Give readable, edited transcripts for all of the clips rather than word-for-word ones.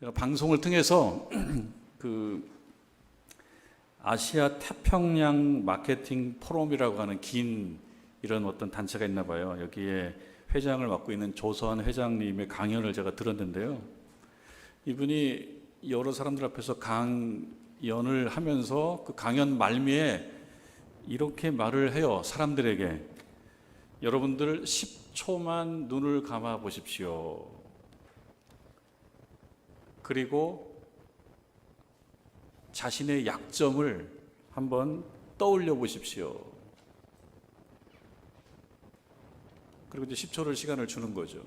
제가 방송을 통해서 그 아시아 태평양 마케팅 포럼이라고 하는 긴 이런 어떤 단체가 있나 봐요. 여기에 회장을 맡고 있는 조서환 회장님의 강연을 제가 들었는데요. 이분이 여러 사람들 앞에서 강연을 하면서 그 강연 말미에 이렇게 말을 해요. 사람들에게 여러분들 10초만 눈을 감아 보십시오. 그리고 자신의 약점을 한번 떠올려 보십시오. 그리고 이제 10초를 시간을 주는 거죠.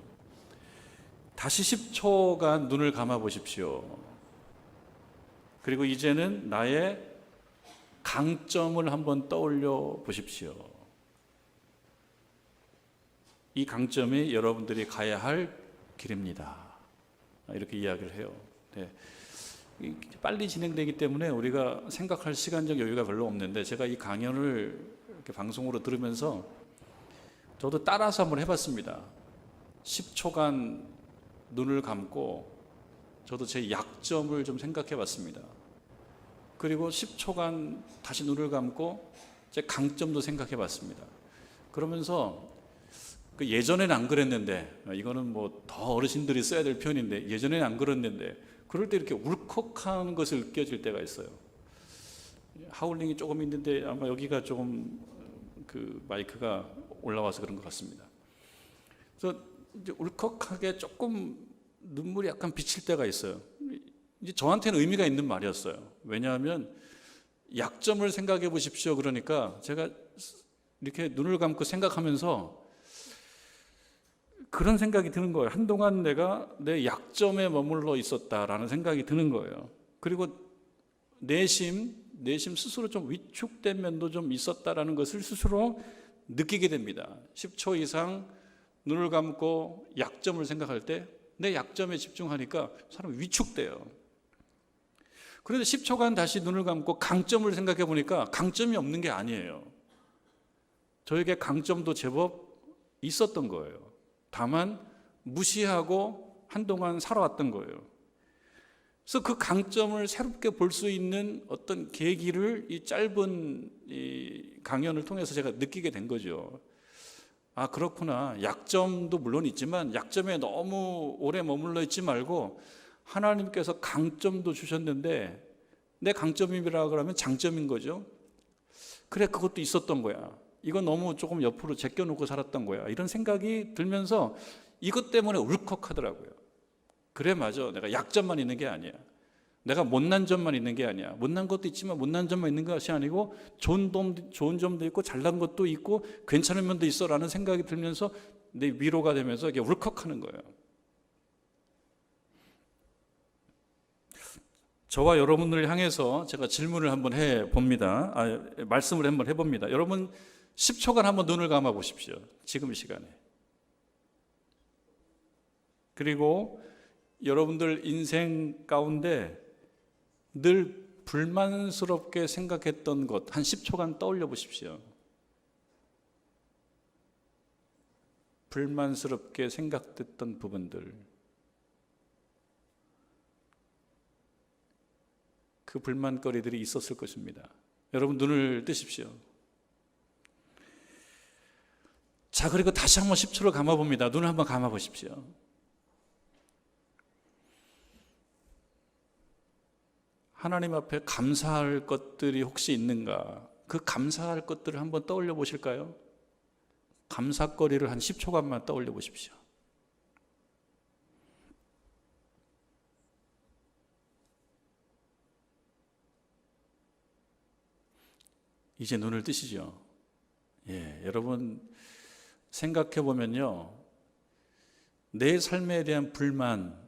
다시 10초간 눈을 감아 보십시오. 그리고 이제는 나의 강점을 한번 떠올려 보십시오. 이 강점이 여러분들이 가야 할 길입니다. 이렇게 이야기를 해요. 네. 빨리 진행되기 때문에 우리가 생각할 시간적 여유가 별로 없는데, 제가 이 강연을 이렇게 방송으로 들으면서 저도 따라서 한번 해봤습니다. 10초간 눈을 감고 저도 제 약점을 좀 생각해 봤습니다. 그리고 10초간 다시 눈을 감고 제 강점도 생각해 봤습니다. 그러면서 예전에는 안 그랬는데, 이거는 뭐 더 어르신들이 써야 될 표현인데, 예전에는 안 그랬는데, 그럴 때 이렇게 울컥하는 것을 느껴질 때가 있어요. 하울링이 조금 있는데 아마 여기가 조금 그 마이크가 올라와서 그런 것 같습니다. 그래서 이제 울컥하게 조금 눈물이 약간 비칠 때가 있어요. 이제 저한테는 의미가 있는 말이었어요. 왜냐하면 약점을 생각해 보십시오. 그러니까 제가 이렇게 눈을 감고 생각하면서 그런 생각이 드는 거예요. 한동안 내가 내 약점에 머물러 있었다라는 생각이 드는 거예요. 그리고 내심 스스로 좀 위축된 면도 좀 있었다라는 것을 스스로 느끼게 됩니다. 10초 이상 눈을 감고 약점을 생각할 때 내 약점에 집중하니까 사람이 위축돼요. 그런데 10초간 다시 눈을 감고 강점을 생각해 보니까 강점이 없는 게 아니에요. 저에게 강점도 제법 있었던 거예요. 다만 무시하고 한동안 살아왔던 거예요. 그래서 그 강점을 새롭게 볼 수 있는 어떤 계기를 이 짧은 이 강연을 통해서 제가 느끼게 된 거죠. 아, 그렇구나. 약점도 물론 있지만 약점에 너무 오래 머물러 있지 말고 하나님께서 강점도 주셨는데 내 강점이라 그러면 장점인 거죠. 그래, 그것도 있었던 거야. 이거 너무 조금 옆으로 제껴놓고 살았던 거야. 이런 생각이 들면서 이것 때문에 울컥하더라고요. 그래, 맞아. 내가 약점만 있는 게 아니야. 내가 못난 점만 있는 게 아니야. 못난 것도 있지만 못난 점만 있는 것이 아니고 좋은 점도 있고 잘난 것도 있고 괜찮은 면도 있어 라는 생각이 들면서 내 위로가 되면서 이게 울컥하는 거예요. 저와 여러분들을 향해서 제가 질문을 한번 해봅니다. 말씀을 한번 해봅니다. 여러분 10초간 한번 눈을 감아 보십시오. 지금 이 시간에. 그리고 여러분들 인생 가운데 늘 불만스럽게 생각했던 것 한 10초간 떠올려 보십시오. 불만스럽게 생각됐던 부분들, 그 불만거리들이 있었을 것입니다. 여러분 눈을 뜨십시오. 자, 그리고 다시 한번 10초를 감아봅니다. 눈을 한번 감아보십시오. 하나님 앞에 감사할 것들이 혹시 있는가? 그 감사할 것들을 한번 떠올려 보실까요? 감사거리를 한 10초간만 떠올려 보십시오. 이제 눈을 뜨시죠? 예, 여러분 생각해 보면요, 내 삶에 대한 불만,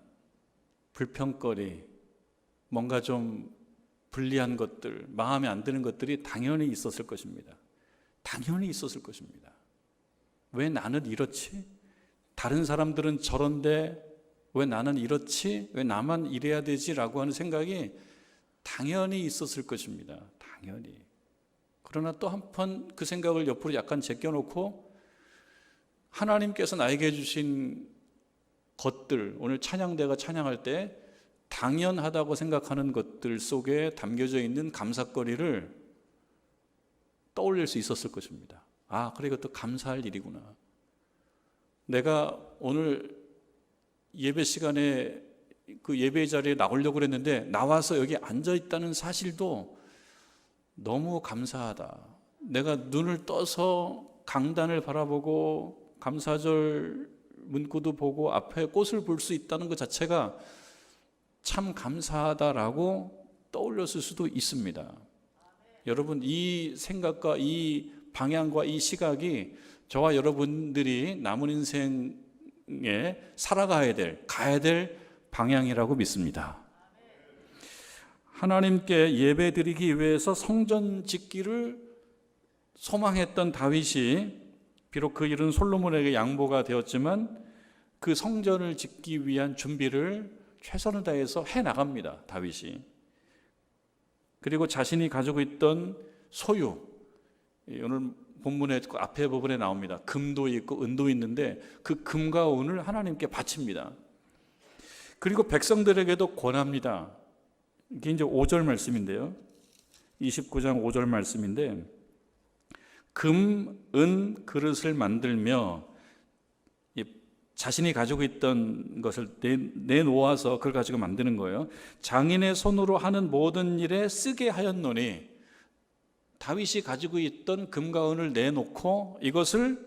불평거리, 뭔가 좀 불리한 것들, 마음에 안 드는 것들이 당연히 있었을 것입니다. 당연히 있었을 것입니다. 왜 나는 이렇지? 다른 사람들은 저런데 왜 나는 이렇지? 왜 나만 이래야 되지? 라고 하는 생각이 당연히 있었을 것입니다. 당연히. 그러나 또 한편 그 생각을 옆으로 약간 제껴놓고 하나님께서 나에게 주신 것들, 오늘 찬양대가 찬양할 때 당연하다고 생각하는 것들 속에 담겨져 있는 감사거리를 떠올릴 수 있었을 것입니다. 아, 그래, 이것도 감사할 일이구나. 내가 오늘 예배 시간에 그 예배 자리에 나오려고 그랬는데 나와서 여기 앉아 있다는 사실도 너무 감사하다. 내가 눈을 떠서 강단을 바라보고 감사절 문구도 보고 앞에 꽃을 볼 수 있다는 것 자체가 참 감사하다라고 떠올렸을 수도 있습니다. 여러분, 이 생각과 이 방향과 이 시각이 저와 여러분들이 남은 인생에 살아가야 될, 가야 될 방향이라고 믿습니다. 하나님께 예배드리기 위해서 성전 짓기를 소망했던 다윗이 비록 그 일은 솔로몬에게 양보가 되었지만 그 성전을 짓기 위한 준비를 최선을 다해서 해나갑니다, 다윗이. 그리고 자신이 가지고 있던 소유, 오늘 본문에 앞에 부분에 나옵니다. 금도 있고 은도 있는데 그 금과 은을 하나님께 바칩니다. 그리고 백성들에게도 권합니다. 이게 이제 5절 말씀인데요. 29장 5절 말씀인데, 금, 은 그릇을 만들며 자신이 가지고 있던 것을 내놓아서 그걸 가지고 만드는 거예요. 장인의 손으로 하는 모든 일에 쓰게 하였노니, 다윗이 가지고 있던 금과 은을 내놓고 이것을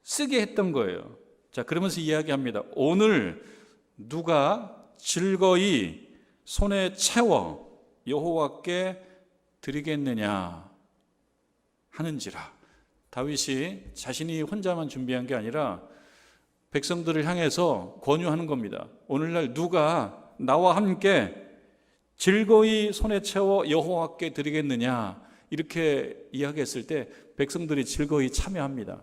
쓰게 했던 거예요. 자, 그러면서 이야기합니다. 오늘 누가 즐거이 손에 채워 여호와께 드리겠느냐 하는지라. 다윗이 자신이 혼자만 준비한 게 아니라 백성들을 향해서 권유하는 겁니다. 오늘날 누가 나와 함께 즐거이 손에 채워 여호와께 드리겠느냐, 이렇게 이야기했을 때 백성들이 즐거이 참여합니다.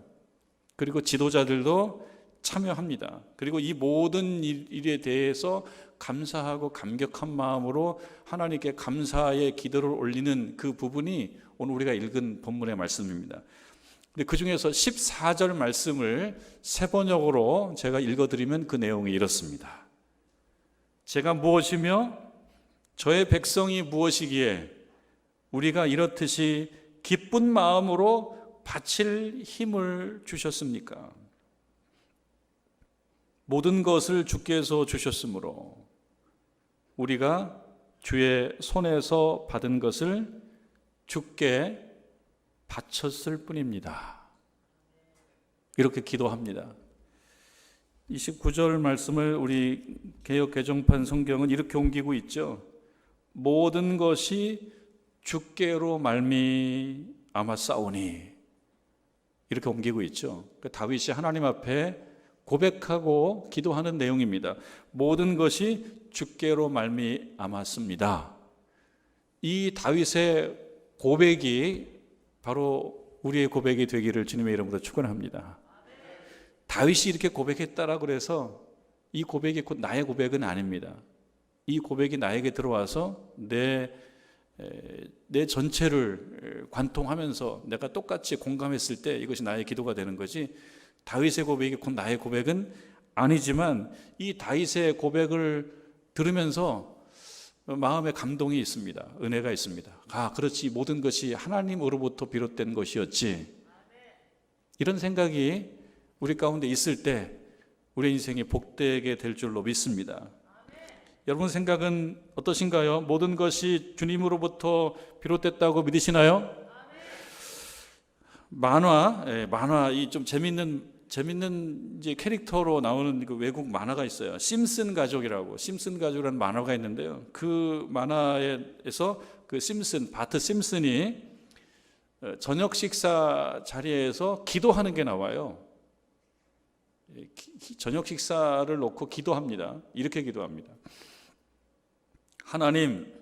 그리고 지도자들도 참여합니다. 그리고 이 모든 일에 대해서 감사하고 감격한 마음으로 하나님께 감사의 기도를 올리는 그 부분이 오늘 우리가 읽은 본문의 말씀입니다. 근데 그 중에서 14절 말씀을 세 번역으로 제가 읽어드리면 그 내용이 이렇습니다. 제가 무엇이며 저의 백성이 무엇이기에 우리가 이렇듯이 기쁜 마음으로 바칠 힘을 주셨습니까? 모든 것을 주께서 주셨으므로 우리가 주의 손에서 받은 것을 주께 바쳤을 뿐입니다. 이렇게 기도합니다. 29절 말씀을 우리 개역 개정판 성경은 이렇게 옮기고 있죠. 모든 것이 주께로 말미암았사오니, 이렇게 옮기고 있죠. 다윗이 하나님 앞에 고백하고 기도하는 내용입니다. 모든 것이 주께로 말미암았습니다. 이 다윗의 고백이 바로 우리의 고백이 되기를 주님의 이름으로 축원합니다. 다윗이 이렇게 고백했다라고 해서 이 고백이 곧 나의 고백은 아닙니다. 이 고백이 나에게 들어와서 내 전체를 관통하면서 내가 똑같이 공감했을 때 이것이 나의 기도가 되는 거지, 다윗의 고백이 곧 나의 고백은 아니지만 이 다윗의 고백을 들으면서 마음에 감동이 있습니다. 은혜가 있습니다. 아, 그렇지, 모든 것이 하나님으로부터 비롯된 것이었지. 이런 생각이 우리 가운데 있을 때 우리 인생이 복되게 될 줄로 믿습니다. 여러분 생각은 어떠신가요? 모든 것이 주님으로부터 비롯됐다고 믿으시나요? 만화 이 좀 재밌는 이제 캐릭터로 나오는 그 외국 만화가 있어요. 심슨 가족이라는 만화가 있는데요. 그 만화에서 그 바트 심슨이 저녁 식사 자리에서 기도하는 게 나와요. 저녁 식사를 놓고 기도합니다. 이렇게 기도합니다. 하나님,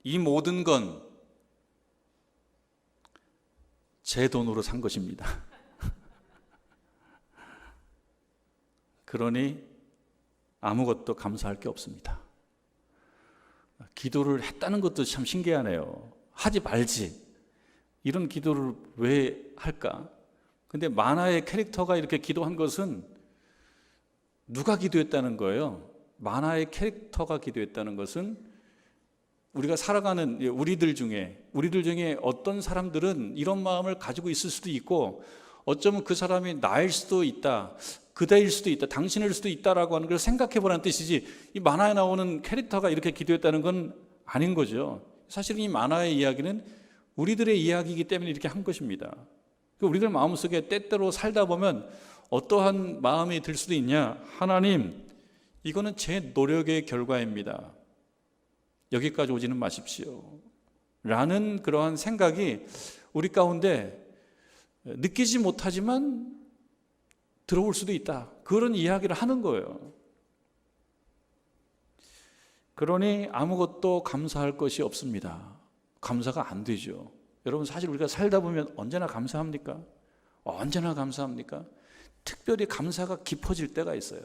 이 모든 건 제 돈으로 산 것입니다. 그러니 아무것도 감사할 게 없습니다. 기도를 했다는 것도 참 신기하네요. 하지 말지. 이런 기도를 왜 할까? 근데 만화의 캐릭터가 이렇게 기도한 것은 누가 기도했다는 거예요? 만화의 캐릭터가 기도했다는 것은 우리가 살아가는 우리들 중에 어떤 사람들은 이런 마음을 가지고 있을 수도 있고, 어쩌면 그 사람이 나일 수도 있다, 그대일 수도 있다, 당신일 수도 있다라고 하는 걸 생각해 보라는 뜻이지, 이 만화에 나오는 캐릭터가 이렇게 기도했다는 건 아닌 거죠. 사실 이 만화의 이야기는 우리들의 이야기이기 때문에 이렇게 한 것입니다. 우리들 마음속에 때때로 살다 보면 어떠한 마음이 들 수도 있냐? 하나님, 이거는 제 노력의 결과입니다. 여기까지 오지는 마십시오. 라는 그러한 생각이 우리 가운데 느끼지 못하지만 들어올 수도 있다. 그런 이야기를 하는 거예요. 그러니 아무것도 감사할 것이 없습니다. 감사가 안 되죠. 여러분, 사실 우리가 살다 보면 언제나 감사합니까? 언제나 감사합니까? 특별히 감사가 깊어질 때가 있어요.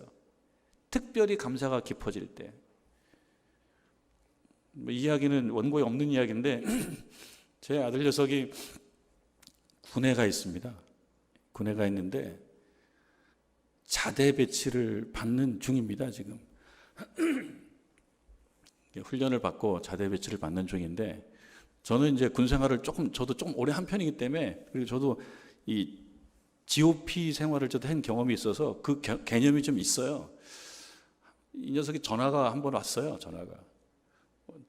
특별히 감사가 깊어질 때. 이야기는 원고에 없는 이야기인데 제 아들 녀석이 군에가 있습니다. 군에가 있는데 자대 배치를 받는 중입니다. 지금 훈련을 받고 자대 배치를 받는 중인데, 저는 이제 군 생활을 저도 조금 오래 한 편이기 때문에, 그리고 저도 이 GOP 생활을 저도 한 경험이 있어서 그 개념이 좀 있어요. 이 녀석이 전화가 한 번 왔어요. 전화가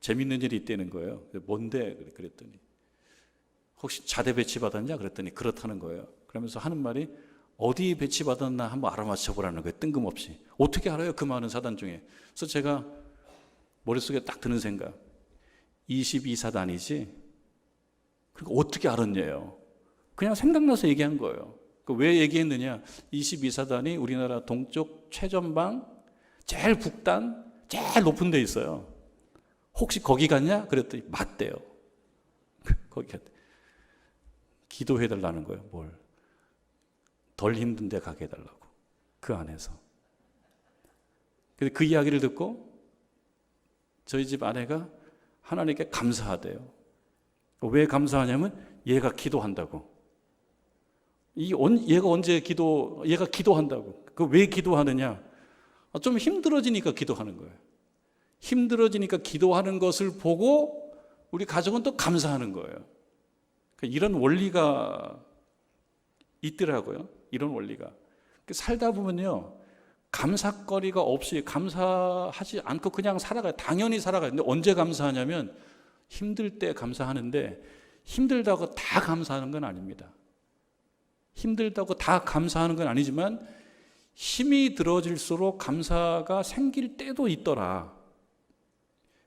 재밌는 일이 있다는 거예요. 뭔데? 그랬더니 혹시 자대 배치 받았냐? 그랬더니 그렇다는 거예요. 그러면서 하는 말이 어디 배치 받았나 한번 알아맞혀 보라는 거예요. 뜬금없이. 어떻게 알아요? 그 많은 사단 중에. 그래서 제가 머릿속에 딱 드는 생각, 22사단이지? 그러니까 어떻게 알았냐요? 그냥 생각나서 얘기한 거예요. 왜 얘기했느냐? 22사단이 우리나라 동쪽 최전방 제일 북단 제일 높은 데 있어요. 혹시 거기 갔냐? 그랬더니 맞대요. 거기 갔대. 기도해달라는 거예요. 뭘? 덜 힘든 데 가게 해달라고. 그 안에서. 근데 그 이야기를 듣고 저희 집 아내가 하나님께 감사하대요. 왜 감사하냐면 얘가 기도한다고. 얘가 얘가 기도한다고. 왜 기도하느냐? 좀 힘들어지니까 기도하는 거예요. 힘들어지니까 기도하는 것을 보고 우리 가족은 또 감사하는 거예요. 이런 원리가 있더라고요. 이런 원리가. 살다 보면요, 감사거리가 없이, 감사하지 않고 그냥 살아가요. 당연히 살아가요. 근데 언제 감사하냐면 힘들 때 감사하는데, 힘들다고 다 감사하는 건 아닙니다. 힘들다고 다 감사하는 건 아니지만 힘이 들어질수록 감사가 생길 때도 있더라.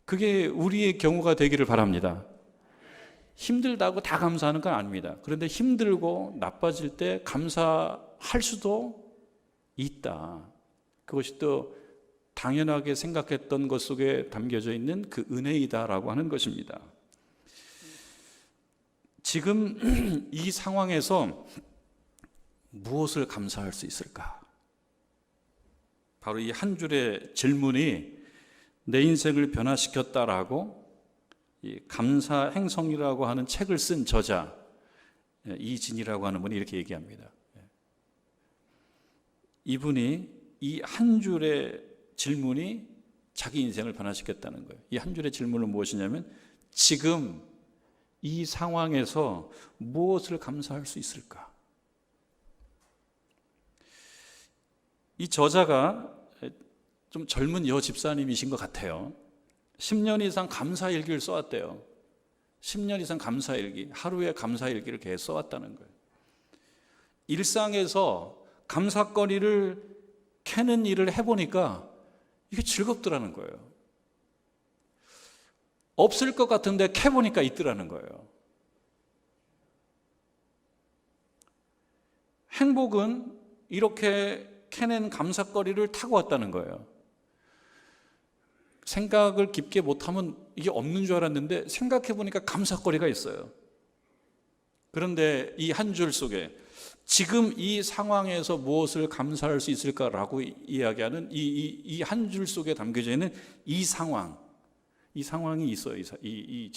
그게 우리의 경우가 되기를 바랍니다. 힘들다고 다 감사하는 건 아닙니다. 그런데 힘들고 나빠질 때 감사할 수도 있다. 그것이 또 당연하게 생각했던 것 속에 담겨져 있는 그 은혜이다라고 하는 것입니다. 지금 이 상황에서 무엇을 감사할 수 있을까? 바로 이 한 줄의 질문이 내 인생을 변화시켰다라고 이 감사 행성이라고 하는 책을 쓴 저자 이진이라고 하는 분이 이렇게 얘기합니다. 이분이 이 한 줄의 질문이 자기 인생을 변화시켰다는 거예요. 이 한 줄의 질문은 무엇이냐면, 지금 이 상황에서 무엇을 감사할 수 있을까? 이 저자가 좀 젊은 여 집사님이신 것 같아요. 10년 이상 감사일기를 써왔대요. 10년 이상 감사일기, 하루에 감사일기를 계속 써왔다는 거예요. 일상에서 감사거리를 캐는 일을 해보니까 이게 즐겁더라는 거예요. 없을 것 같은데 캐보니까 있더라는 거예요. 행복은 이렇게 캐낸 감사거리를 타고 왔다는 거예요. 생각을 깊게 못하면 이게 없는 줄 알았는데 생각해보니까 감사거리가 있어요. 그런데 이 한 줄 속에 지금 이 상황에서 무엇을 감사할 수 있을까라고 이야기하는 이 한 줄 속에 담겨져 있는 이 상황이 있어요. 이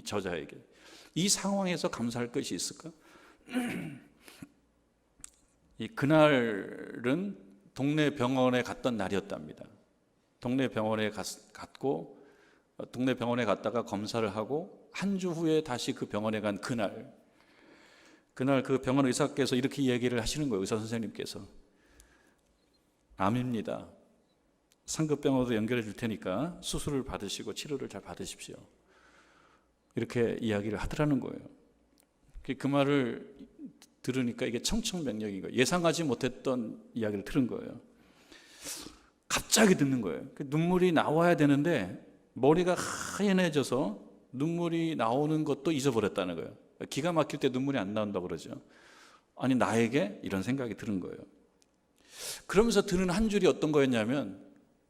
저자에게. 이 상황에서 감사할 것이 있을까? 그날은 동네 병원에 갔던 날이었답니다. 동네 병원에 갔고 동네 병원에 갔다가 검사를 하고 한 주 후에 다시 그 병원에 간 그날 그 병원 의사께서 이렇게 얘기를 하시는 거예요. 의사 선생님께서 암입니다. 상급병원으로 연결해 줄 테니까 수술을 받으시고 치료를 잘 받으십시오. 이렇게 이야기를 하더라는 거예요. 그 말을 들으니까 이게 청천벽력인 거예요. 예상하지 못했던 이야기를 들은 거예요. 갑자기 듣는 거예요. 눈물이 나와야 되는데 머리가 하얘내져서 눈물이 나오는 것도 잊어버렸다는 거예요. 기가 막힐 때 눈물이 안 나온다고 그러죠. 아니, 나에게 이런 생각이 드는 거예요. 그러면서 드는 한 줄이 어떤 거였냐면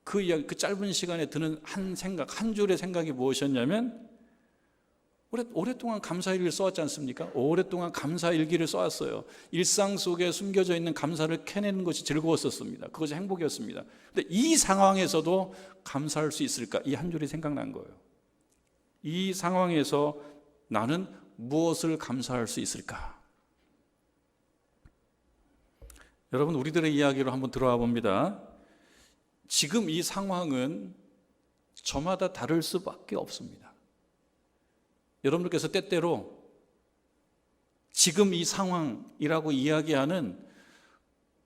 그 짧은 시간에 드는 한 생각, 한 줄의 생각이 무엇이었냐면 오랫동안 감사일기를 써왔지 않습니까? 오랫동안 감사일기를 써왔어요. 일상 속에 숨겨져 있는 감사를 캐내는 것이 즐거웠었습니다. 그것이 행복이었습니다. 근데 이 상황에서도 감사할 수 있을까? 이 한 줄이 생각난 거예요. 이 상황에서 나는 무엇을 감사할 수 있을까? 여러분, 우리들의 이야기로 한번 들어와 봅니다. 지금 이 상황은 저마다 다를 수밖에 없습니다. 여러분들께서 때때로 지금 이 상황이라고 이야기하는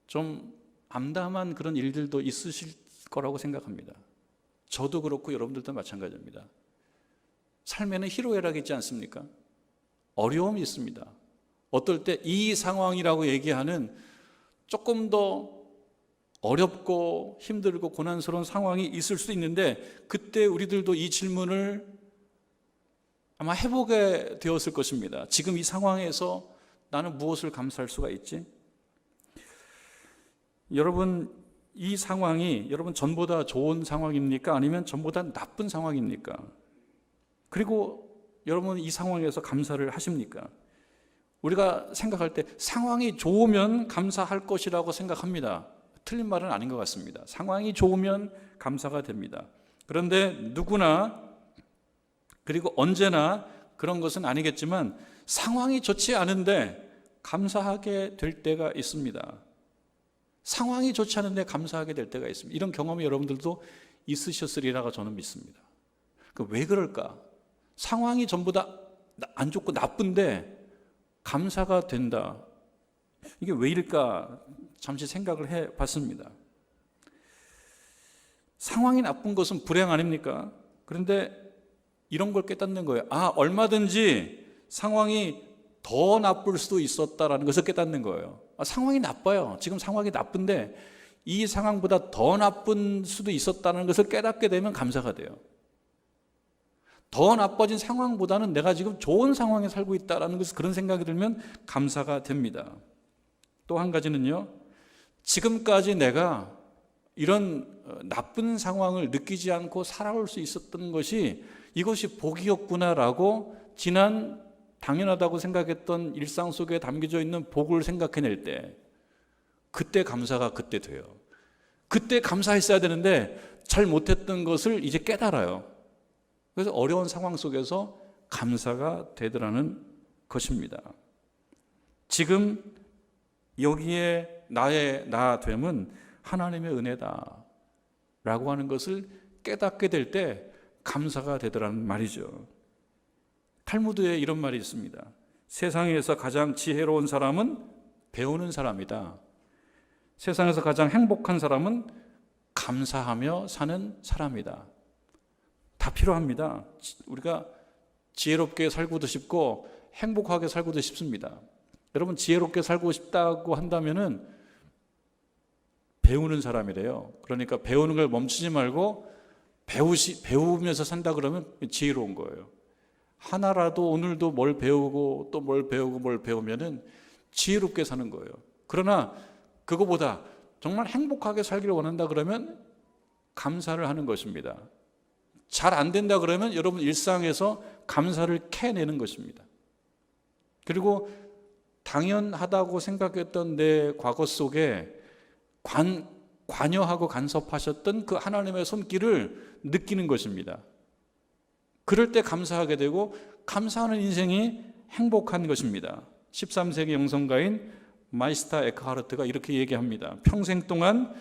좀 암담한 그런 일들도 있으실 거라고 생각합니다. 저도 그렇고 여러분들도 마찬가지입니다. 삶에는 희로애락이 있지 않습니까? 어려움이 있습니다. 어떨 때 이 상황이라고 얘기하는 조금 더 어렵고 힘들고 고난스러운 상황이 있을 수 있는데 그때 우리들도 이 질문을 아마 해보게 되었을 것입니다. 지금 이 상황에서 나는 무엇을 감사할 수가 있지? 여러분, 이 상황이 여러분 전보다 좋은 상황입니까? 아니면 전보다 나쁜 상황입니까? 그리고 여러분 이 상황에서 감사를 하십니까? 우리가 생각할 때 상황이 좋으면 감사할 것이라고 생각합니다. 틀린 말은 아닌 것 같습니다. 상황이 좋으면 감사가 됩니다. 그런데 누구나 그리고 언제나 그런 것은 아니겠지만 상황이 좋지 않은데 감사하게 될 때가 있습니다. 상황이 좋지 않은데 감사하게 될 때가 있습니다. 이런 경험이 여러분들도 있으셨으리라고 저는 믿습니다. 왜 그럴까? 상황이 전부 다 안 좋고 나쁜데 감사가 된다. 이게 왜일까? 잠시 생각을 해봤습니다. 상황이 나쁜 것은 불행 아닙니까? 그런데 이런 걸 깨닫는 거예요. 얼마든지 상황이 더 나쁠 수도 있었다라는 것을 깨닫는 거예요. 상황이 나빠요. 지금 상황이 나쁜데 이 상황보다 더 나쁜 수도 있었다는 것을 깨닫게 되면 감사가 돼요. 더 나빠진 상황보다는 내가 지금 좋은 상황에 살고 있다는 것을 그런 생각이 들면 감사가 됩니다. 또 한 가지는요. 지금까지 내가 이런 나쁜 상황을 느끼지 않고 살아올 수 있었던 것이 이것이 복이었구나라고 지난 당연하다고 생각했던 일상 속에 담겨져 있는 복을 생각해낼 때 그때 감사가 그때 돼요. 그때 감사했어야 되는데 잘 못했던 것을 이제 깨달아요. 그래서 어려운 상황 속에서 감사가 되더라는 것입니다. 지금 여기에 나의 나됨은 하나님의 은혜다 라고 하는 것을 깨닫게 될 때 감사가 되더라는 말이죠. 탈무드에 이런 말이 있습니다. 세상에서 가장 지혜로운 사람은 배우는 사람이다. 세상에서 가장 행복한 사람은 감사하며 사는 사람이다. 다 필요합니다. 우리가 지혜롭게 살고도 싶고 행복하게 살고도 싶습니다. 여러분, 지혜롭게 살고 싶다고 한다면은 배우는 사람이래요. 그러니까 배우는 걸 멈추지 말고 배우면서 산다 그러면 지혜로운 거예요. 하나라도 오늘도 뭘 배우고 또 뭘 배우고 뭘 배우면은 지혜롭게 사는 거예요. 그러나 그거보다 정말 행복하게 살기를 원한다 그러면 감사를 하는 것입니다. 잘 안 된다 그러면 여러분 일상에서 감사를 캐내는 것입니다. 그리고 당연하다고 생각했던 내 과거 속에 관여하고 간섭하셨던 그 하나님의 손길을 느끼는 것입니다. 그럴 때 감사하게 되고 감사하는 인생이 행복한 것입니다. 13세기 영성가인 마이스터 에크하르트가 이렇게 얘기합니다. 평생 동안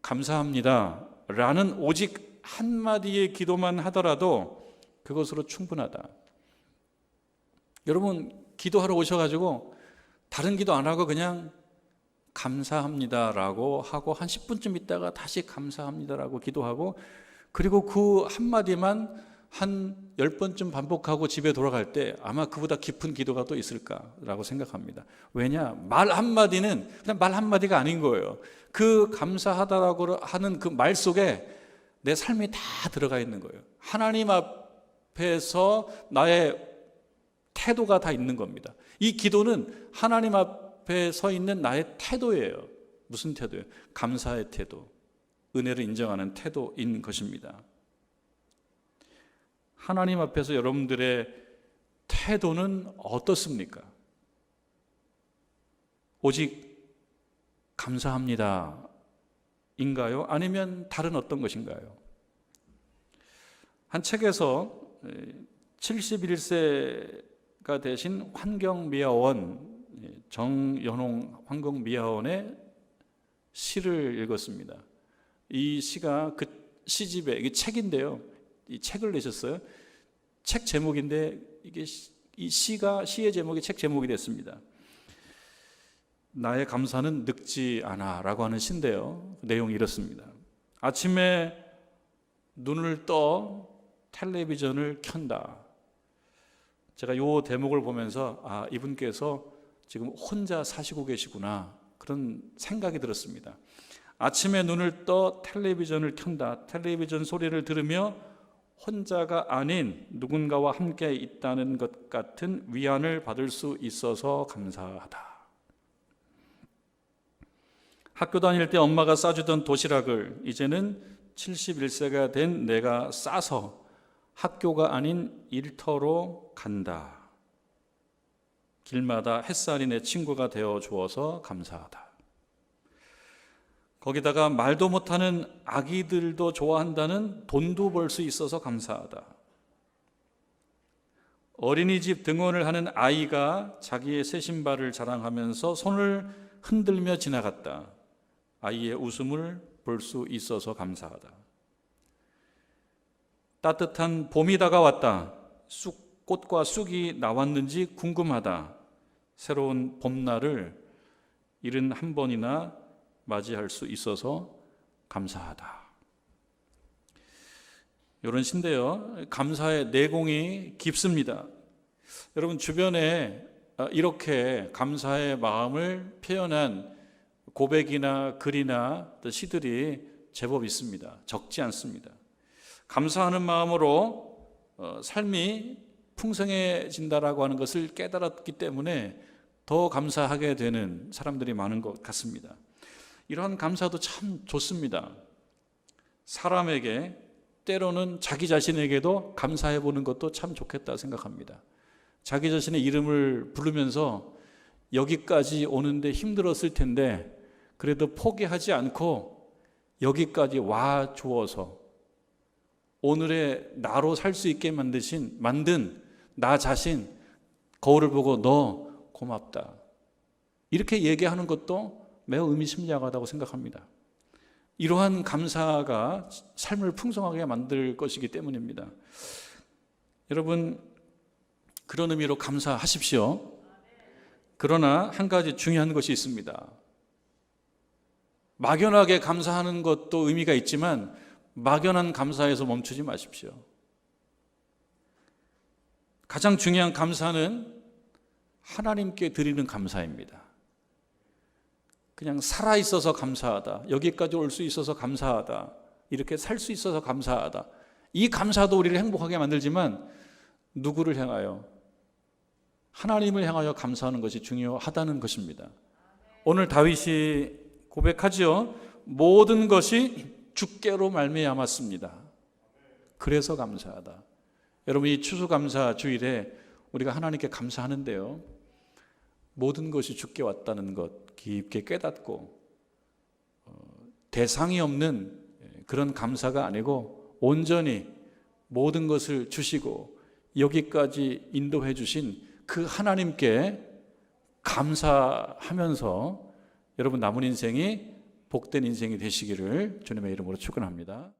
감사합니다 라는 오직 한마디의 기도만 하더라도 그것으로 충분하다. 여러분, 기도하러 오셔가지고 다른 기도 안 하고 그냥 감사합니다라고 하고 한 10분쯤 있다가 다시 감사합니다라고 기도하고, 그리고 그 한마디만 한 10번쯤 반복하고 집에 돌아갈 때 아마 그보다 깊은 기도가 또 있을까라고 생각합니다. 왜냐? 말 한마디는 그냥 말 한마디가 아닌 거예요. 그 감사하다라고 하는 그 말 속에 내 삶이 다 들어가 있는 거예요. 하나님 앞에서 나의 태도가 다 있는 겁니다. 이 기도는 하나님 앞에 서 있는 나의 태도예요. 무슨 태도예요? 감사의 태도, 은혜를 인정하는 태도인 것입니다. 하나님 앞에서 여러분들의 태도는 어떻습니까? 오직 감사합니다 인가요? 아니면 다른 어떤 것인가요? 한 책에서 71세가 되신 환경미화원 정연홍 환경미화원의 시를 읽었습니다. 이 시가 그 시집에, 이게 책인데요, 이 책을 내셨어요. 책 제목인데 이게 이 시의 제목이 책 제목이 됐습니다. 나의 감사는 늙지 않아 라고 하는 시인데요, 내용이 이렇습니다. 아침에 눈을 떠 텔레비전을 켠다. 제가 이 대목을 보면서 이분께서 지금 혼자 사시고 계시구나, 그런 생각이 들었습니다. 아침에 눈을 떠 텔레비전을 켠다. 텔레비전 소리를 들으며 혼자가 아닌 누군가와 함께 있다는 것 같은 위안을 받을 수 있어서 감사하다. 학교 다닐 때 엄마가 싸주던 도시락을 이제는 71세가 된 내가 싸서 학교가 아닌 일터로 간다. 길마다 햇살이 내 친구가 되어 주어서 감사하다. 거기다가 말도 못하는 아기들도 좋아한다는 돈도 벌 수 있어서 감사하다. 어린이집 등원을 하는 아이가 자기의 새 신발을 자랑하면서 손을 흔들며 지나갔다. 아이의 웃음을 볼 수 있어서 감사하다. 따뜻한 봄이 다가왔다. 꽃과 쑥이 나왔는지 궁금하다. 새로운 봄날을 71번이나 맞이할 수 있어서 감사하다. 이런 시인데요, 감사의 내공이 깊습니다. 여러분 주변에 이렇게 감사의 마음을 표현한 고백이나 글이나 시들이 제법 있습니다. 적지 않습니다. 감사하는 마음으로 삶이 풍성해진다라고 하는 것을 깨달았기 때문에 더 감사하게 되는 사람들이 많은 것 같습니다. 이러한 감사도 참 좋습니다. 사람에게, 때로는 자기 자신에게도 감사해 보는 것도 참 좋겠다 생각합니다. 자기 자신의 이름을 부르면서 여기까지 오는데 힘들었을 텐데 그래도 포기하지 않고 여기까지 와 주어서 오늘의 나로 살 수 있게 만든 나 자신, 거울을 보고 너 고맙다, 이렇게 얘기하는 것도 매우 의미심장하다고 생각합니다. 이러한 감사가 삶을 풍성하게 만들 것이기 때문입니다. 여러분, 그런 의미로 감사하십시오. 그러나 한 가지 중요한 것이 있습니다. 막연하게 감사하는 것도 의미가 있지만 막연한 감사에서 멈추지 마십시오. 가장 중요한 감사는 하나님께 드리는 감사입니다. 그냥 살아있어서 감사하다, 여기까지 올 수 있어서 감사하다, 이렇게 살 수 있어서 감사하다, 이 감사도 우리를 행복하게 만들지만 누구를 향하여? 하나님을 향하여 감사하는 것이 중요하다는 것입니다. 오늘 다윗이 고백하지요. 모든 것이 주께로 말미암았습니다. 그래서 감사하다. 여러분, 이 추수감사 주일에 우리가 하나님께 감사하는데요, 모든 것이 주께 왔다는 것 깊게 깨닫고 대상이 없는 그런 감사가 아니고 온전히 모든 것을 주시고 여기까지 인도해 주신 그 하나님께 감사하면서 여러분 남은 인생이 복된 인생이 되시기를 주님의 이름으로 축원합니다.